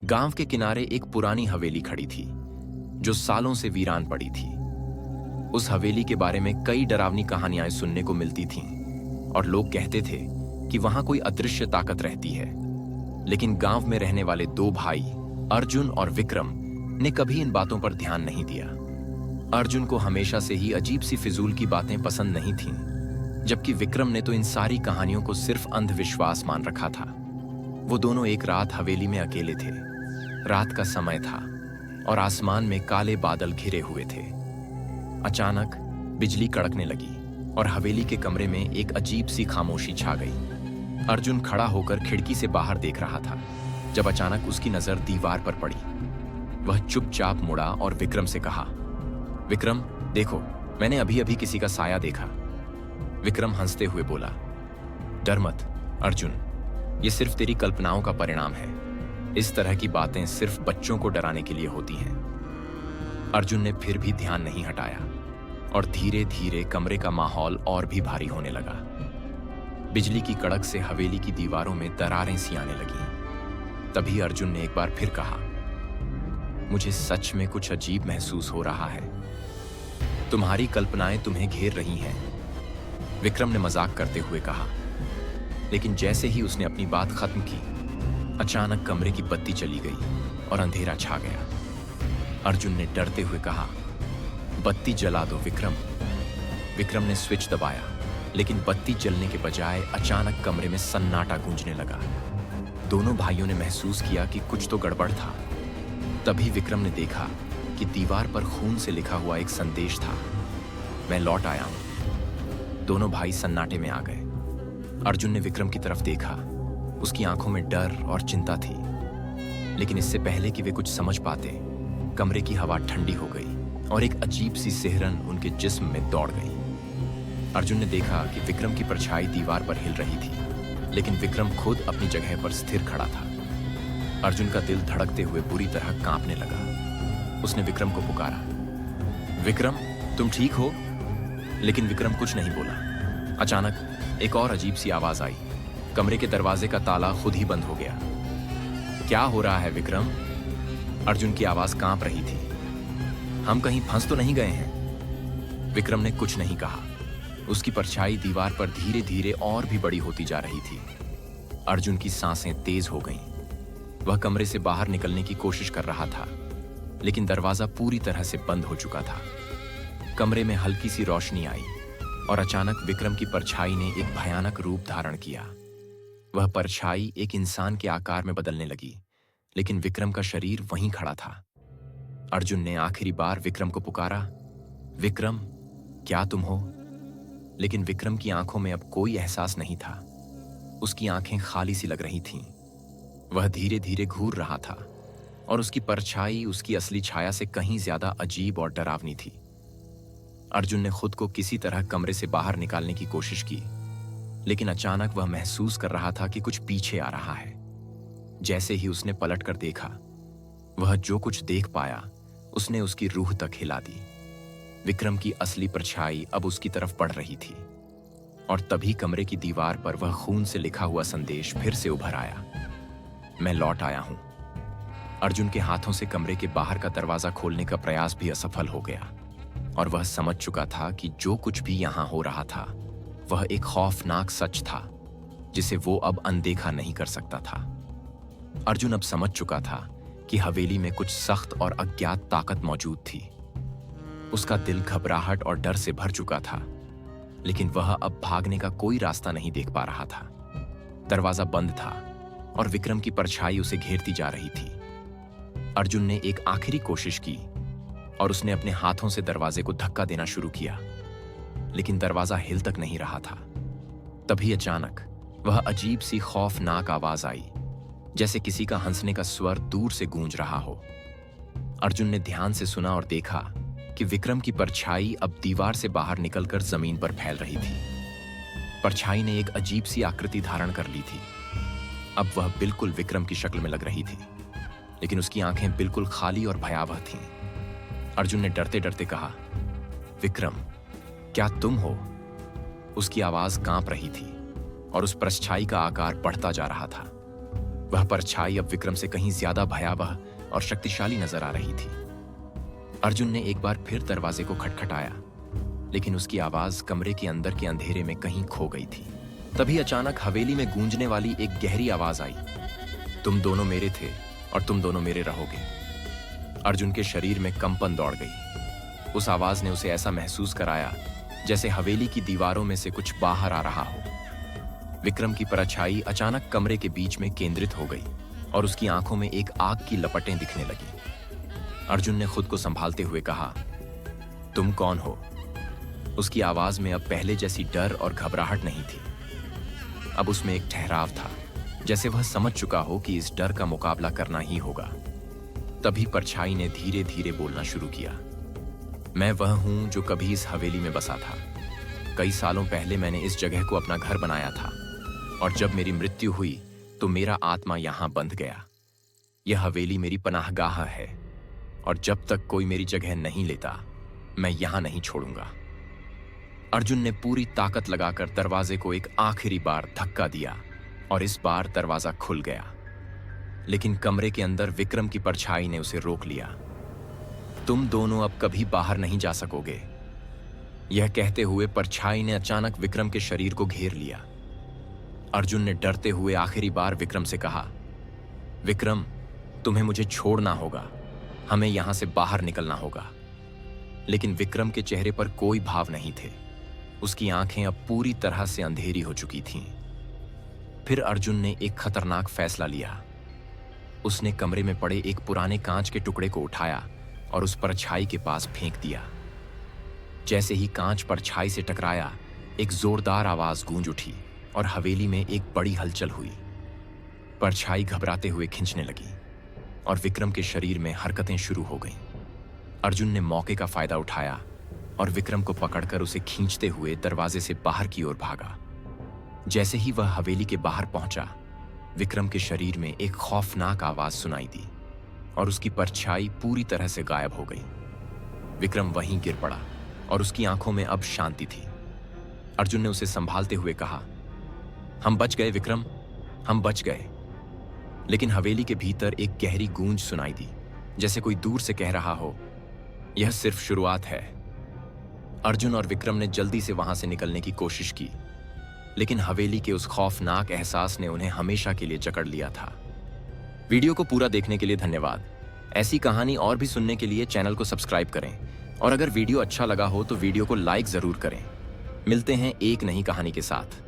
गांव के किनारे एक पुरानी हवेली खड़ी थी जो सालों से वीरान पड़ी थी। उस हवेली के बारे में कई डरावनी कहानियां सुनने को मिलती थीं और लोग कहते थे कि वहां कोई अदृश्य ताकत रहती है। लेकिन गांव में रहने वाले दो भाई अर्जुन और विक्रम ने कभी इन बातों पर ध्यान नहीं दिया। अर्जुन को हमेशा से ही अजीब सी फिजूल की बातें पसंद नहीं थीं, जबकि विक्रम ने तो इन सारी कहानियों को सिर्फ अंधविश्वास मान रखा था। वो दोनों एक रात हवेली में अकेले थे। रात का समय था और आसमान में काले बादल घिरे हुए थे। अचानक बिजली कड़कने लगी और हवेली के कमरे में एक अजीब सी खामोशी छा गई। अर्जुन खड़ा होकर खिड़की से बाहर देख रहा था जब अचानक उसकी नजर दीवार पर पड़ी। वह चुपचाप मुड़ा और विक्रम से कहा, विक्रम देखो, मैंने अभी अभी किसी का साया देखा। विक्रम हंसते हुए बोला, डर मत अर्जुन, ये सिर्फ तेरी कल्पनाओं का परिणाम है। इस तरह की बातें सिर्फ बच्चों को डराने के लिए होती हैं। अर्जुन ने फिर भी ध्यान नहीं हटाया और धीरे धीरे कमरे का माहौल और भी भारी होने लगा। बिजली की कड़क से हवेली की दीवारों में दरारें सी आने लगीं। तभी अर्जुन ने एक बार फिर कहा, मुझे सच में कुछ अजीब महसूस हो रहा है। तुम्हारी कल्पनाएं तुम्हें घेर रही हैं, विक्रम ने मजाक करते हुए कहा। लेकिन जैसे ही उसने अपनी बात खत्म की, अचानक कमरे की बत्ती चली गई और अंधेरा छा गया। अर्जुन ने डरते हुए कहा, बत्ती जला दो विक्रम। विक्रम ने स्विच दबाया, लेकिन बत्ती जलने के बजाय अचानक कमरे में सन्नाटा गूंजने लगा। दोनों भाइयों ने महसूस किया कि कुछ तो गड़बड़ था। तभी विक्रम ने देखा कि दीवार पर खून से लिखा हुआ एक संदेश था, मैं लौट आया हूं। दोनों भाई सन्नाटे में आ गए। अर्जुन ने विक्रम की तरफ देखा। उसकी आंखों में डर और चिंता थी। लेकिन इससे पहले कि वे कुछ समझ पाते, कमरे की हवा ठंडी हो गई और एक अजीब सी सिहरन उनके जिस्म में दौड़ गई। अर्जुन ने देखा कि विक्रम की परछाई दीवार पर हिल रही थी, लेकिन विक्रम खुद अपनी जगह पर स्थिर खड़ा था। अर्जुन का दिल धड़कते हुए बुरी तरह कांपने लगा। उसने विक्रम को पुकारा, विक्रम तुम ठीक हो? लेकिन विक्रम कुछ नहीं बोला। अचानक एक और अजीब सी आवाज आई। कमरे के दरवाजे का ताला खुद ही बंद हो गया। क्या हो रहा है विक्रम? अर्जुन की आवाज कांप रही थी। हम कहीं फंस तो नहीं गए हैं? विक्रम ने कुछ नहीं कहा। उसकी परछाई दीवार पर धीरे धीरे और भी बड़ी होती जा रही थी। अर्जुन की सांसें तेज हो गईं। वह कमरे से बाहर निकलने की कोशिश कर रहा था, लेकिन दरवाजा पूरी तरह से बंद हो चुका था। कमरे में हल्की सी रोशनी आई और अचानक विक्रम की परछाई ने एक भयानक रूप धारण किया। वह परछाई एक इंसान के आकार में बदलने लगी, लेकिन विक्रम का शरीर वहीं खड़ा था। अर्जुन ने आखिरी बार विक्रम को पुकारा, विक्रम क्या तुम हो? लेकिन विक्रम की आंखों में अब कोई एहसास नहीं था। उसकी आंखें खाली सी लग रही थीं। वह धीरे धीरे घूर रहा था और उसकी परछाई उसकी असली छाया से कहीं ज्यादा अजीब और डरावनी थी। अर्जुन ने खुद को किसी तरह कमरे से बाहर निकालने की कोशिश की, लेकिन अचानक वह महसूस कर रहा था कि कुछ पीछे आ रहा है। जैसे ही उसने पलट कर देखा, वह जो कुछ देख पाया उसने उसकी रूह तक हिला दी। विक्रम की असली परछाई अब उसकी तरफ बढ़ रही थी और तभी कमरे की दीवार पर वह खून से लिखा हुआ संदेश फिर से उभर आया, मैं लौट आया हूं। अर्जुन के हाथों से कमरे के बाहर का दरवाजा खोलने का प्रयास भी असफल हो गया और वह समझ चुका था कि जो कुछ भी यहां हो रहा था वह एक खौफनाक सच था जिसे वो अब अनदेखा नहीं कर सकता था। अर्जुन अब समझ चुका था कि हवेली में कुछ सख्त और अज्ञात ताकत मौजूद थी। उसका दिल घबराहट और डर से भर चुका था, लेकिन वह अब भागने का कोई रास्ता नहीं देख पा रहा था। दरवाजा बंद था और विक्रम की परछाई उसे घेरती जा रही थी। अर्जुन ने एक आखिरी कोशिश की और उसने अपने हाथों से दरवाजे को धक्का देना शुरू किया, लेकिन दरवाजा हिल तक नहीं रहा था। तभी अचानक वह अजीब सी खौफनाक आवाज आई, जैसे किसी का हंसने का स्वर दूर से गूंज रहा हो। अर्जुन ने ध्यान से सुना और देखा कि विक्रम की परछाई अब दीवार से बाहर निकलकर जमीन पर फैल रही थी। परछाई ने एक अजीब सी आकृति धारण कर ली थी। अब वह बिल्कुल विक्रम की शक्ल में लग रही थी, लेकिन उसकी आंखें बिल्कुल खाली और भयावह थीं। अर्जुन ने डरते डरते कहा, विक्रम क्या तुम हो? उसकी आवाज कांप रही थी और उस परछाई का आकार बढ़ता जा रहा था। वह परछाई अब विक्रम से कहीं ज्यादा भयावह और शक्तिशाली नजर आ रही थी। अर्जुन ने एक बार फिर दरवाजे को खटखटाया, लेकिन उसकी आवाज कमरे के अंदर के अंधेरे में कहीं खो गई थी। तभी अचानक हवेली में गूंजने वाली एक गहरी आवाज आई, तुम दोनों मेरे थे और तुम दोनों मेरे रहोगे। अर्जुन के शरीर में कंपन दौड़ गई। उस आवाज ने उसे ऐसा महसूस कराया जैसे हवेली की दीवारों में से कुछ बाहर आ रहा हो। विक्रम की परछाई अचानक कमरे के बीच में केंद्रित हो गई और उसकी आंखों में एक आग की लपटें दिखने लगी। अर्जुन ने खुद को संभालते हुए कहा, तुम कौन हो? उसकी आवाज में अब पहले जैसी डर और घबराहट नहीं थी। अब उसमें एक ठहराव था, जैसे वह समझ चुका हो कि इस डर का मुकाबला करना ही होगा। तभी परछाई ने धीरे धीरे बोलना शुरू किया, मैं वह हूं जो कभी इस हवेली में बसा था। कई सालों पहले मैंने इस जगह को अपना घर बनाया था और जब मेरी मृत्यु हुई तो मेरा आत्मा यहां बंध गया। यह हवेली मेरी पनाहगाह है और जब तक कोई मेरी जगह नहीं लेता मैं यहां नहीं छोड़ूंगा। अर्जुन ने पूरी ताकत लगाकर दरवाजे को एक आखिरी बार धक्का दिया और इस बार दरवाजा खुल गया, लेकिन कमरे के अंदर विक्रम की परछाई ने उसे रोक लिया। तुम दोनों अब कभी बाहर नहीं जा सकोगे। यह कहते हुए परछाई ने अचानक विक्रम के शरीर को घेर लिया। अर्जुन ने डरते हुए आखिरी बार विक्रम से कहा, विक्रम, तुम्हें मुझे छोड़ना होगा, हमें यहां से बाहर निकलना होगा। लेकिन विक्रम के चेहरे पर कोई भाव नहीं थे। उसकी आंखें अब पूरी तरह से अंधेरी हो चुकी थीं। फिर अर्जुन ने एक खतरनाक फैसला लिया। उसने कमरे में पड़े एक पुराने कांच के टुकड़े को उठाया और उस परछाई के पास फेंक दिया। जैसे ही कांच परछाई से टकराया, एक जोरदार आवाज गूंज उठी और हवेली में एक बड़ी हलचल हुई। परछाई घबराते हुए खिंचने लगी और विक्रम के शरीर में हरकतें शुरू हो गईं। अर्जुन ने मौके का फायदा उठाया और विक्रम को पकड़कर उसे खींचते हुए दरवाजे से बाहर की ओर भागा। जैसे ही वह हवेली के बाहर पहुंचा, विक्रम के शरीर में एक खौफनाक आवाज सुनाई दी और उसकी परछाई पूरी तरह से गायब हो गई। विक्रम वहीं गिर पड़ा और उसकी आंखों में अब शांति थी। अर्जुन ने उसे संभालते हुए कहा, हम बच गए विक्रम, हम बच गए। लेकिन हवेली के भीतर एक गहरी गूंज सुनाई दी, जैसे कोई दूर से कह रहा हो, यह सिर्फ शुरुआत है। अर्जुन और विक्रम ने जल्दी से वहां से निकलने की कोशिश की, लेकिन हवेली के उस खौफनाक एहसास ने उन्हें हमेशा के लिए जकड़ लिया था। वीडियो को पूरा देखने के लिए धन्यवाद। ऐसी कहानी और भी सुनने के लिए चैनल को सब्सक्राइब करें और अगर वीडियो अच्छा लगा हो तो वीडियो को लाइक जरूर करें। मिलते हैं एक नई कहानी के साथ।